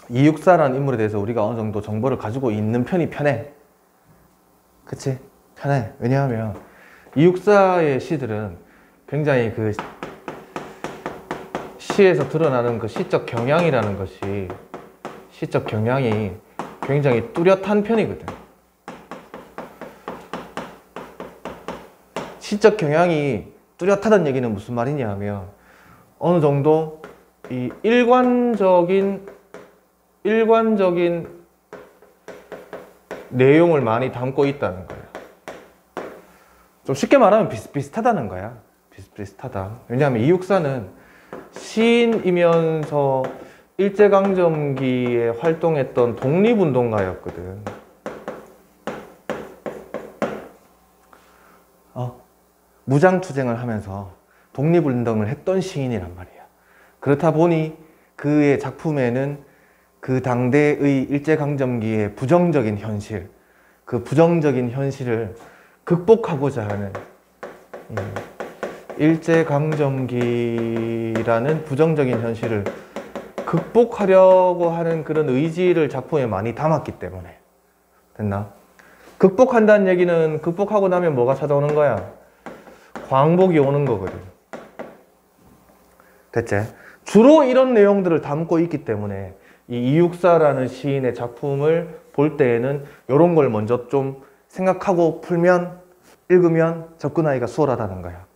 이육사라는 인물에 대해서 우리가 어느 정도 정보를 가지고 있는 편이 편해. 그치? 편해. 왜냐하면 이육사의 시들은 굉장히 그 시에서 드러나는 그 시적 경향이라는 것이, 시적 경향이 굉장히 뚜렷한 편이거든. 시적 경향이 뚜렷하다는 얘기는 무슨 말이냐 하면 어느 정도 이 일관적인 내용을 많이 담고 있다는 거야. 좀 쉽게 말하면 비슷비슷하다는 거야. 비슷비슷하다. 왜냐하면 이육사는 시인이면서 일제강점기에 활동했던 독립운동가였거든. 무장투쟁을 하면서 독립운동을 했던 시인이란 말이야. 그렇다 보니 그의 작품에는 그 당대의 일제강점기의 부정적인 현실, 그 부정적인 현실을 극복하고자 하는, 일제강점기라는 부정적인 현실을 극복하려고 하는 그런 의지를 작품에 많이 담았기 때문에. 됐나? 극복한다는 얘기는 극복하고 나면 뭐가 찾아오는 거야? 광복이 오는 거거든. 됐지? 주로 이런 내용들을 담고 있기 때문에 이 이육사라는 시인의 작품을 볼 때에는 이런 걸 먼저 좀 생각하고 풀면, 읽으면 접근하기가 수월하다는 거야.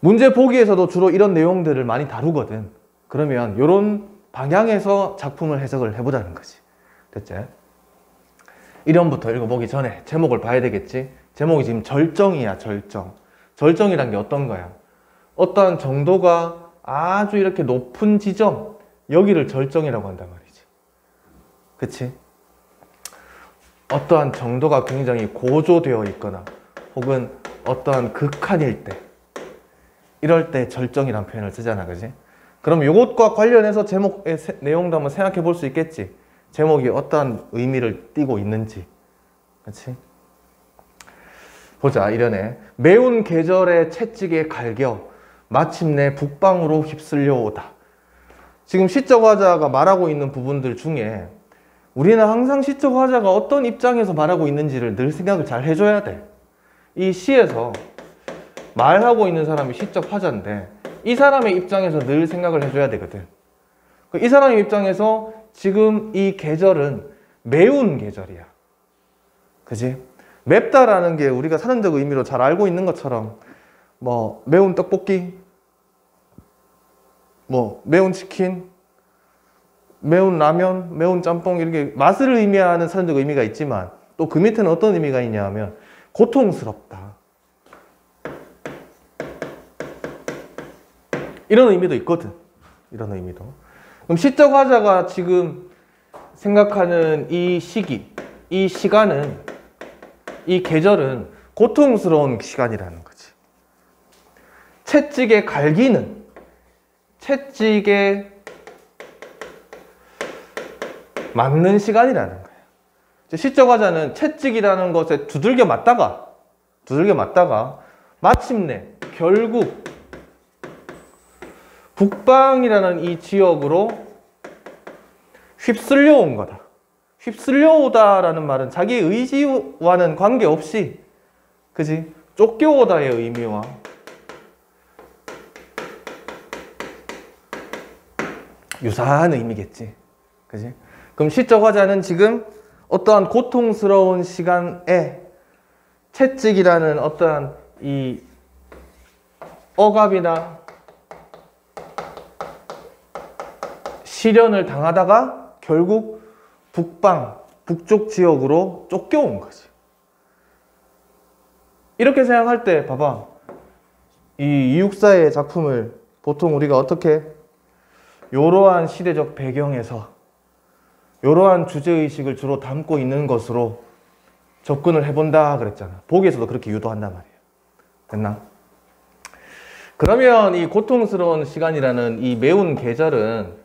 문제 보기에서도 주로 이런 내용들을 많이 다루거든. 그러면 이런 방향에서 작품을 해석을 해보자는 거지. 됐지? 이론부터 읽어보기 전에 제목을 봐야 되겠지? 제목이 지금 절정이야, 절정. 절정이란 게 어떤 거야? 어떠한 정도가 아주 이렇게 높은 지점, 여기를 절정이라고 한단 말이지. 그치? 어떠한 정도가 굉장히 고조되어 있거나 혹은 어떠한 극한일 때, 이럴 때 절정이라는 표현을 쓰잖아. 그지? 그럼 이것과 관련해서 제목의 내용도 한번 생각해 볼 수 있겠지? 제목이 어떠한 의미를 띠고 있는지. 그치? 보자. 이러네. 매운 계절의 채찍에 갈겨 마침내 북방으로 휩쓸려 오다. 지금 시적 화자가 말하고 있는 부분들 중에 우리는 항상 시적 화자가 어떤 입장에서 말하고 있는지를 늘 생각을 잘 해줘야 돼. 이 시에서 말하고 있는 사람이 시적 화자인데 이 사람의 입장에서 늘 생각을 해줘야 되거든. 이 사람의 입장에서 지금 이 계절은 매운 계절이야. 그지? 맵다라는 게 우리가 사전적 의미로 잘 알고 있는 것처럼 뭐 매운 떡볶이, 뭐 매운 치킨, 매운 라면, 매운 짬뽕, 이렇게 맛을 의미하는 사전적 의미가 있지만 또 그 밑에는 어떤 의미가 있냐 하면 고통스럽다, 이런 의미도 있거든. 이런 의미도. 그럼 시적 화자가 지금 생각하는 이 시기, 이 시간은, 이 계절은 고통스러운 시간이라는 거지. 채찍에 갈기는, 채찍에 맞는 시간이라는 거예요. 시적 화자는 채찍이라는 것에 두들겨 맞다가 마침내 결국 북방이라는 이 지역으로 휩쓸려 온 거다. 휩쓸려 오다라는 말은 자기의 의지와는 관계없이, 그지? 쫓겨오다의 의미와 유사한 의미겠지. 그지? 그럼 시적 화자는 지금 어떠한 고통스러운 시간에 채찍이라는 어떠한 이 억압이나 시련을 당하다가 결국 북방, 북쪽 지역으로 쫓겨온 거지. 이렇게 생각할 때 봐봐. 이 이육사의 작품을 보통 우리가 어떻게 이러한 시대적 배경에서 이러한 주제의식을 주로 담고 있는 것으로 접근을 해본다 그랬잖아. 보기에서도 그렇게 유도한단 말이야. 됐나? 그러면 이 고통스러운 시간이라는 이 매운 계절은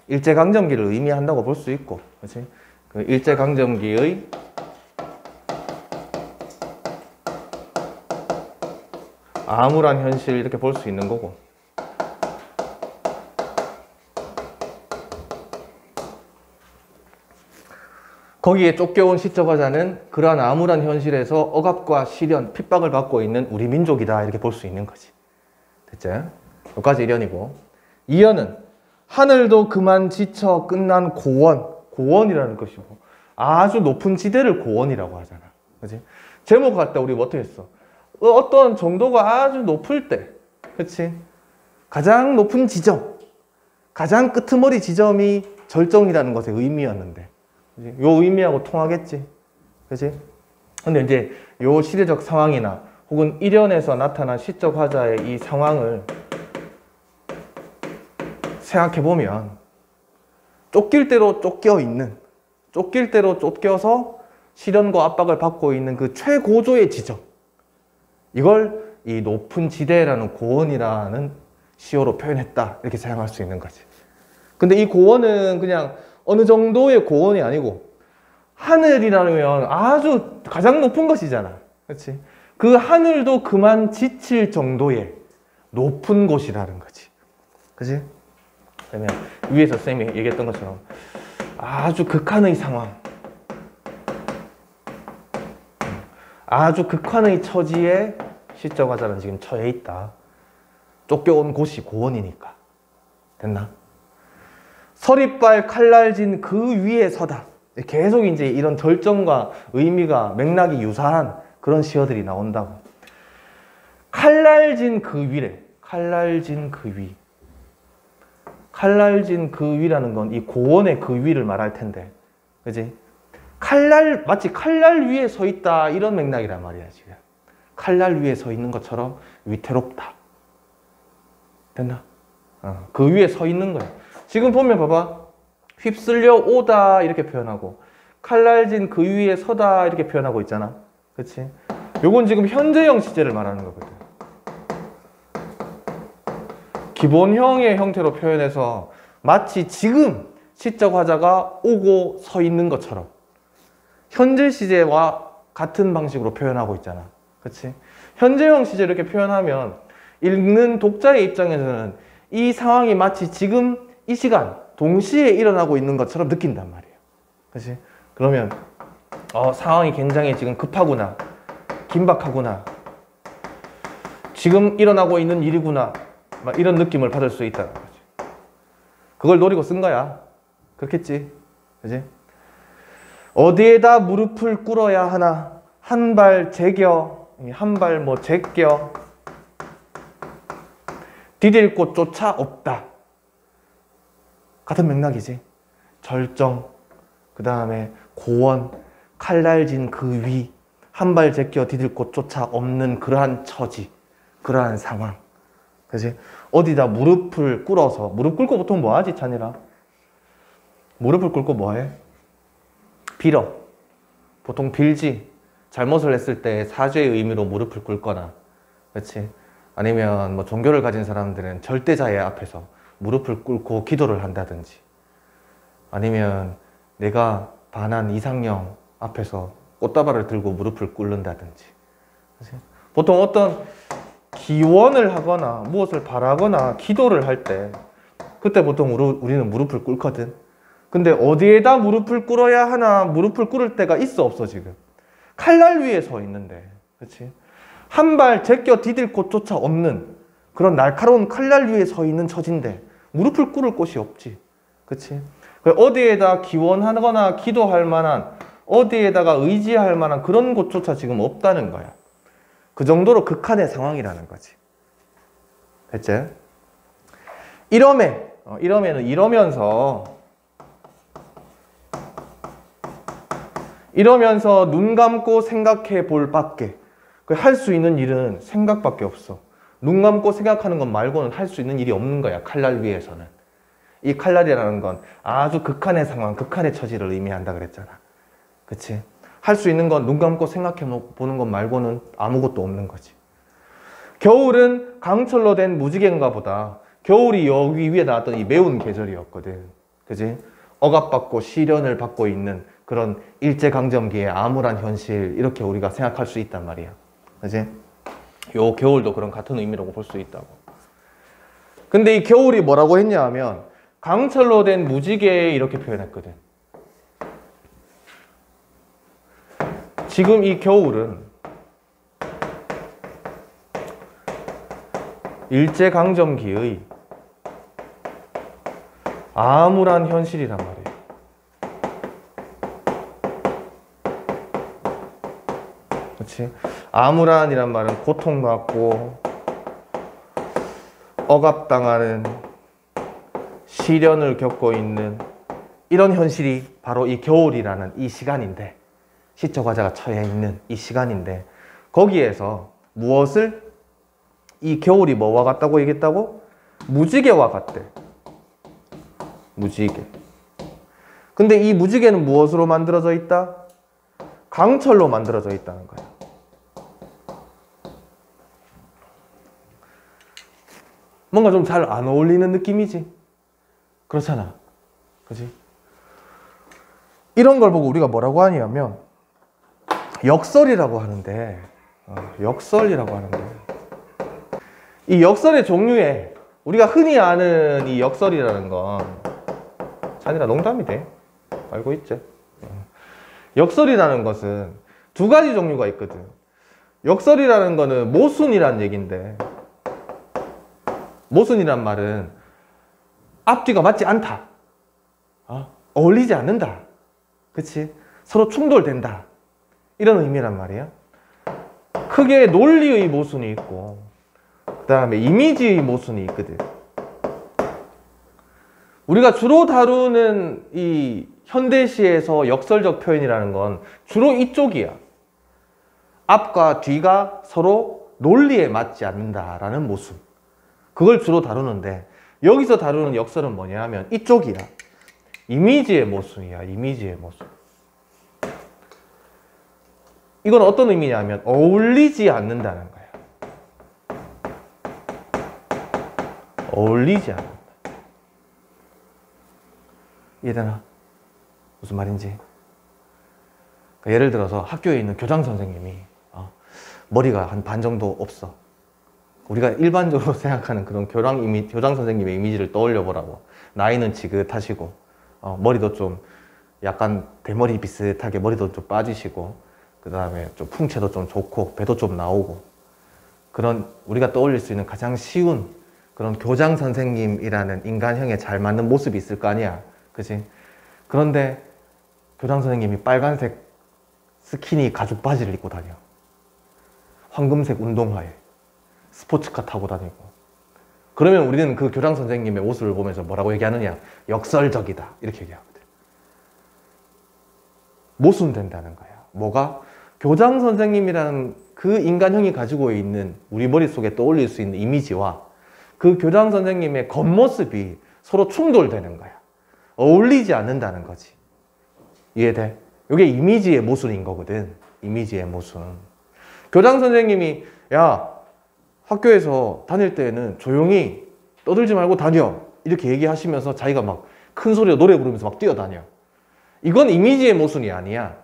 일제강점기를 의미한다고 볼 수 있고, 그렇지? 그 일제강점기의 암울한 현실 이렇게 볼 수 있는 거고. 거기에 쫓겨온 시적화자는 그러한 암울한 현실에서 억압과 시련, 핍박을 받고 있는 우리 민족이다 이렇게 볼 수 있는 거지. 됐죠? 여기까지 1연이고 2연은 하늘도 그만 지쳐 끝난 고원. 고원이라는 것이 뭐 아주 높은 지대를 고원이라고 하잖아. 그치? 제목 할 때 우리 뭐 어떻게 했어? 어떤 정도가 아주 높을 때, 그치? 가장 높은 지점, 가장 끄트머리 지점이 절정이라는 것의 의미였는데, 그치? 요 의미하고 통하겠지, 그치? 근데 이제 요 시대적 상황이나 혹은 일연에서 나타난 시적 화자의 이 상황을 생각해 보면 쫓길 대로 쫓겨 있는, 쫓길 대로 쫓겨서 시련과 압박을 받고 있는 그 최고조의 지점, 이걸 이 높은 지대라는 고원이라는 시어로 표현했다 이렇게 사용할 수 있는 거지. 근데 이 고원은 그냥 어느 정도의 고원이 아니고 하늘이라면 아주 가장 높은 것이잖아. 그렇지? 그 하늘도 그만 지칠 정도의 높은 곳이라는 거지. 그렇지? 그러면 위에서 쌤이 얘기했던 것처럼 아주 극한의 상황, 아주 극한의 처지에 시적 화자는 지금 처해 있다. 쫓겨온 곳이 고원이니까. 됐나? 서리빨 칼날진 그 위에 서다. 계속 이제 이런 절정과 의미가 맥락이 유사한 그런 시어들이 나온다고. 칼날진 그 위래. 칼날진 그 위. 칼날진 그 위라는 건 이 고원의 그 위를 말할 텐데, 그지? 마치 칼날 위에 서 있다 이런 맥락이란 말이야 지금. 칼날 위에 서 있는 것처럼 위태롭다. 됐나? 그 위에 서 있는 거야. 지금 보면 봐봐. 휩쓸려 오다 이렇게 표현하고 칼날진 그 위에 서다 이렇게 표현하고 있잖아. 그치? 요건 지금 현재형 시제를 말하는 거거든. 기본형의 형태로 표현해서 마치 지금 시적 화자가 오고 서 있는 것처럼 현재 시제와 같은 방식으로 표현하고 있잖아. 그치? 현재형 시제 이렇게 표현하면 읽는 독자의 입장에서는 이 상황이 마치 지금 이 시간 동시에 일어나고 있는 것처럼 느낀단 말이에요. 그치? 그러면 상황이 굉장히 지금 급하구나, 긴박하구나, 지금 일어나고 있는 일이구나, 막 이런 느낌을 받을 수 있다는 거지. 그걸 노리고 쓴 거야. 그렇겠지? 그치? 어디에다 무릎을 꿇어야 하나, 한 발 제겨, 한 발 뭐 제껴, 디딜 곳조차 없다. 같은 맥락이지. 절정, 그 다음에 고원, 칼날진 그 위, 한 발 제껴 디딜 곳조차 없는 그러한 처지, 그러한 상황. 그치? 어디다 무릎을 꿇어서, 무릎 꿇고 보통 뭐 하지, 찬이라? 무릎을 꿇고 뭐 해? 빌어. 보통 빌지. 잘못을 했을 때 사죄의 의미로 무릎을 꿇거나, 그렇지? 아니면 뭐 종교를 가진 사람들은 절대자의 앞에서 무릎을 꿇고 기도를 한다든지, 아니면 내가 반한 이상형 앞에서 꽃다발을 들고 무릎을 꿇는다든지. 그렇지? 보통 어떤 기원을 하거나 무엇을 바라거나 기도를 할 때 그때 보통 우리는 무릎을 꿇거든. 근데 어디에다 무릎을 꿇어야 하나, 무릎을 꿇을 때가 있어 없어 지금? 칼날 위에 서 있는데, 그렇지? 한 발 제껴 디딜 곳조차 없는 그런 날카로운 칼날 위에 서 있는 처지인데 무릎을 꿇을 곳이 없지, 그렇지? 어디에다 기원하거나 기도할 만한, 어디에다가 의지할 만한 그런 곳조차 지금 없다는 거야. 그 정도로 극한의 상황이라는 거지. 됐지? 이러면은 이러면서 눈 감고 생각해 볼 밖에, 할 수 있는 일은 생각밖에 없어. 눈 감고 생각하는 것 말고는 할 수 있는 일이 없는 거야, 칼날 위에서는. 이 칼날이라는 건 아주 극한의 상황, 극한의 처지를 의미한다 그랬잖아. 그치? 할 수 있는 건 눈 감고 생각해 보는 것 말고는 아무것도 없는 거지. 겨울은 강철로 된 무지개인가 보다. 겨울이 여기 위에 나왔던 이 매운 계절이었거든. 그치? 억압받고 시련을 받고 있는 그런 일제강점기의 암울한 현실, 이렇게 우리가 생각할 수 있단 말이야. 그치? 요 겨울도 그런 같은 의미라고 볼 수 있다고. 근데 이 겨울이 뭐라고 했냐 하면 강철로 된 무지개 이렇게 표현했거든. 지금 이 겨울은 일제강점기의 암울한 현실이란 말이에요. 그렇지? 암울한이란 말은 고통받고 억압당하는 시련을 겪고 있는 이런 현실이 바로 이 겨울이라는 이 시간인데, 시적 화자가 처해 있는 이 시간인데, 거기에서 무엇을 이 겨울이 뭐와 같다고 얘기했다고? 무지개와 같대. 무지개. 근데 이 무지개는 무엇으로 만들어져 있다? 강철로 만들어져 있다는 거야. 뭔가 좀 잘 안 어울리는 느낌이지? 그렇잖아. 그지? 이런 걸 보고 우리가 뭐라고 하냐면 역설이라고 하는데, 역설이라고 하는데, 이 역설의 종류에 우리가 흔히 아는 이 역설이라는 건 아니라 농담이 돼. 알고 있지? 역설이라는 것은 두 가지 종류가 있거든. 역설이라는 거는 모순이란 얘기인데, 모순이란 말은 앞뒤가 맞지 않다. 어울리지 않는다. 그치? 서로 충돌된다. 이런 의미란 말이야. 크게 논리의 모순이 있고, 그 다음에 이미지의 모순이 있거든. 우리가 주로 다루는 이 현대시에서 역설적 표현이라는 건 주로 이쪽이야. 앞과 뒤가 서로 논리에 맞지 않는다라는 모순. 그걸 주로 다루는데, 여기서 다루는 역설은 뭐냐 하면 이쪽이야. 이미지의 모순이야. 이미지의 모순. 이건 어떤 의미냐면 어울리지 않는다는 거야. 어울리지 않는다. 이해되나? 무슨 말인지? 그러니까 예를 들어서 학교에 있는 교장 선생님이 머리가 한 반 정도 없어. 우리가 일반적으로 생각하는 그런 교장 선생님의 이미지를 떠올려 보라고. 나이는 지긋하시고, 머리도 좀 약간 대머리 비슷하게 머리도 좀 빠지시고, 그 다음에 좀 풍채도 좀 좋고, 배도 좀 나오고, 그런 우리가 떠올릴 수 있는 가장 쉬운 그런 교장 선생님이라는 인간형에 잘 맞는 모습이 있을 거 아니야. 그치? 그런데 교장 선생님이 빨간색 스키니 가죽 바지를 입고 다녀. 황금색 운동화에 스포츠카 타고 다니고. 그러면 우리는 그 교장 선생님의 모습을 보면서 뭐라고 얘기하느냐? 역설적이다. 이렇게 얘기하거든. 모순된다는 거야. 뭐가? 교장 선생님이라는 그 인간형이 가지고 있는 우리 머릿속에 떠올릴 수 있는 이미지와 그 교장 선생님의 겉모습이 서로 충돌되는 거야. 어울리지 않는다는 거지. 이해돼? 이게 이미지의 모순인 거거든. 이미지의 모순. 교장 선생님이 야, 학교에서 다닐 때는 조용히 떠들지 말고 다녀. 이렇게 얘기하시면서 자기가 막 큰 소리로 노래 부르면서 막 뛰어다녀. 이건 이미지의 모순이 아니야.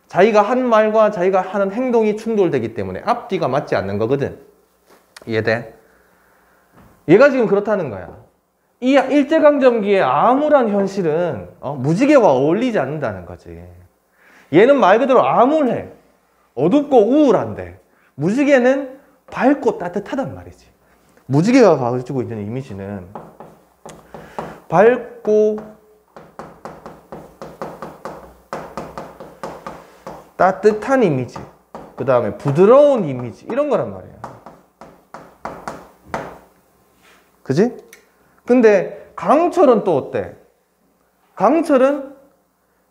자기가 한 말과 자기가 하는 행동이 충돌되기 때문에 앞뒤가 맞지 않는 거거든. 이해돼? 얘가 지금 그렇다는 거야. 이 일제강점기의 암울한 현실은 무지개와 어울리지 않는다는 거지. 얘는 말 그대로 암울해. 어둡고 우울한데 무지개는 밝고 따뜻하단 말이지. 무지개가 가지고 있는 이미지는 밝고 따뜻한 이미지, 그 다음에 부드러운 이미지, 이런 거란 말이야. 그지? 근데 강철은 또 어때? 강철은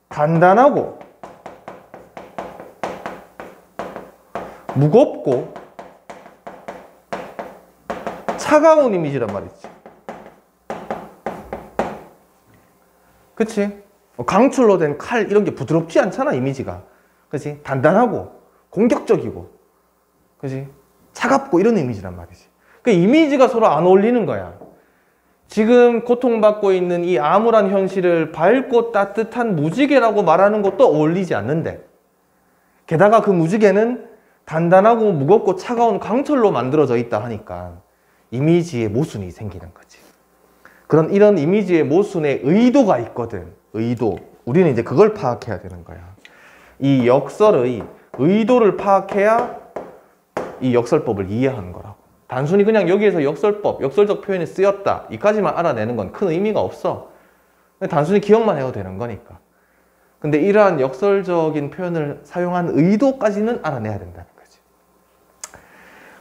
단단하고 무겁고 차가운 이미지란 말이지. 그치? 강철로 된 칼 이런 게 부드럽지 않잖아, 이미지가. 그치? 단단하고 공격적이고, 그치? 차갑고 이런 이미지란 말이지. 그 이미지가 서로 안 어울리는 거야. 지금 고통받고 있는 이 암울한 현실을 밝고 따뜻한 무지개라고 말하는 것도 어울리지 않는데, 게다가 그 무지개는 단단하고 무겁고 차가운 강철로 만들어져 있다 하니까 이미지의 모순이 생기는 거지. 이런 이미지의 모순에 의도가 있거든. 의도. 우리는 이제 그걸 파악해야 되는 거야. 이 역설의 의도를 파악해야 이 역설법을 이해하는 거라고. 단순히 그냥 여기에서 역설법, 역설적 표현이 쓰였다, 이까지만 알아내는 건 큰 의미가 없어. 단순히 기억만 해도 되는 거니까. 근데 이러한 역설적인 표현을 사용한 의도까지는 알아내야 된다는 거지.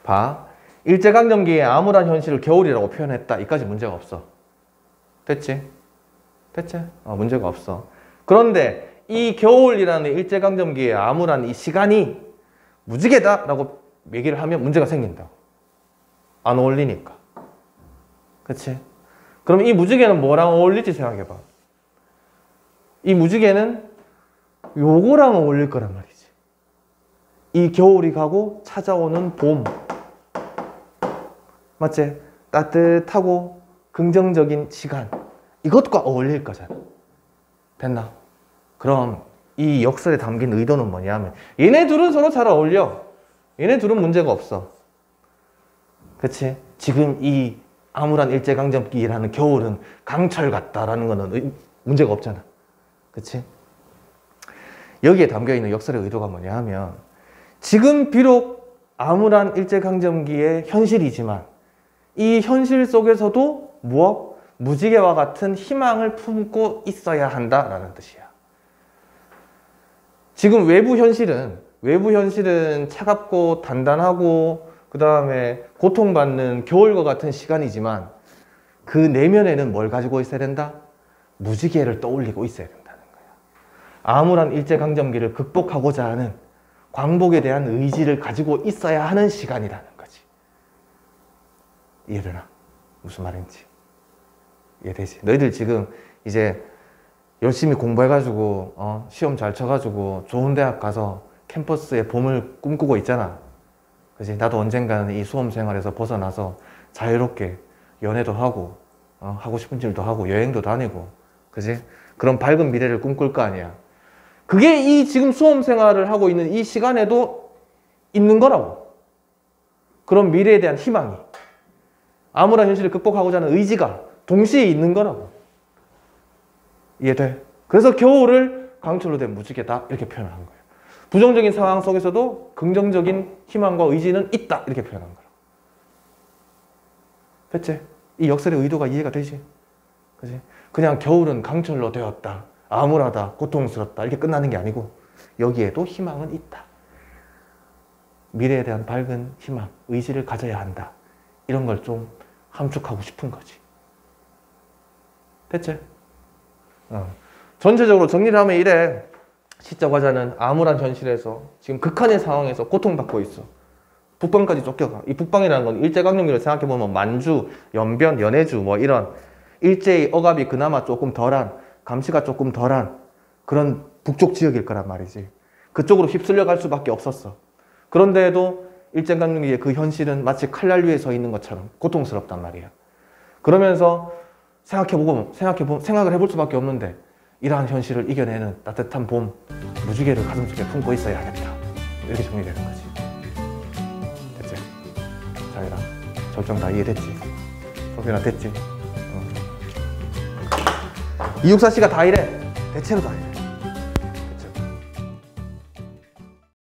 봐. 일제강점기에 암울한 현실을 겨울이라고 표현했다. 이까지 문제가 없어. 됐지? 됐지? 문제가 없어. 그런데 이 겨울이라는 일제강점기의 암울한 이 시간이 무지개다 라고 얘기를 하면 문제가 생긴다고. 안 어울리니까. 그치? 그럼 이 무지개는 뭐랑 어울릴지 생각해봐. 이 무지개는 요거랑 어울릴 거란 말이지. 이 겨울이 가고 찾아오는 봄. 맞지? 따뜻하고 긍정적인 시간. 이것과 어울릴 거잖아. 됐나? 그럼 이 역설에 담긴 의도는 뭐냐면 얘네 둘은 서로 잘 어울려. 얘네 둘은 문제가 없어. 그치? 지금 이 암울한 일제강점기라는 겨울은 강철 같다라는 거는 문제가 없잖아. 그치? 여기에 담겨있는 역설의 의도가 뭐냐 하면 지금 비록 암울한 일제강점기의 현실이지만 이 현실 속에서도 무엇? 무지개와 같은 희망을 품고 있어야 한다라는 뜻이야. 지금 외부 현실은 차갑고 단단하고 그 다음에 고통받는 겨울과 같은 시간이지만 그 내면에는 뭘 가지고 있어야 된다? 무지개를 떠올리고 있어야 된다는 거야. 암울한 일제강점기를 극복하고자 하는 광복에 대한 의지를 가지고 있어야 하는 시간이라는 거지. 이해되나? 무슨 말인지. 이해되지? 너희들 지금 이제 열심히 공부해가지고 시험 잘 쳐가지고 좋은 대학 가서 캠퍼스의 봄을 꿈꾸고 있잖아. 그치? 나도 언젠가는 이 수험 생활에서 벗어나서 자유롭게 연애도 하고 하고 싶은 일도 하고 여행도 다니고, 그치? 그런 밝은 미래를 꿈꿀 거 아니야. 그게 이 지금 수험 생활을 하고 있는 이 시간에도 있는 거라고. 그런 미래에 대한 희망이, 암울한 현실을 극복하고자 하는 의지가 동시에 있는 거라고. 이해돼? 그래서 겨울을 강철로 된 무지개다 이렇게 표현한 거예요. 부정적인 상황 속에서도 긍정적인 희망과 의지는 있다 이렇게 표현한 거라고. 됐지? 이 역설의 의도가 이해가 되지? 그치? 그냥 겨울은 강철로 되었다, 암울하다, 고통스럽다 이렇게 끝나는 게 아니고 여기에도 희망은 있다. 미래에 대한 밝은 희망, 의지를 가져야 한다. 이런 걸 좀 함축하고 싶은 거지. 됐지? 전체적으로 정리를 하면 이래. 시적 화자는 암울한 현실에서 지금 극한의 상황에서 고통받고 있어. 북방까지 쫓겨가. 이 북방이라는 건 일제강점기를 생각해보면 만주, 연변, 연해주 뭐 이런 일제의 억압이 그나마 조금 덜한, 감시가 조금 덜한 그런 북쪽 지역일 거란 말이지. 그쪽으로 휩쓸려 갈 수밖에 없었어. 그런데도 일제강점기의 그 현실은 마치 칼날 위에 서 있는 것처럼 고통스럽단 말이야. 그러면서 생각을 해볼 수밖에 없는데 이러한 현실을 이겨내는 따뜻한 봄, 무지개를 가슴속에 품고 있어야 하겠다. 이렇게 정리되는 거지. 됐지? 자기라, 절정 다 이해됐지? 소변아 됐지? 이육사 씨가 다 이래. 대체로 다 이래.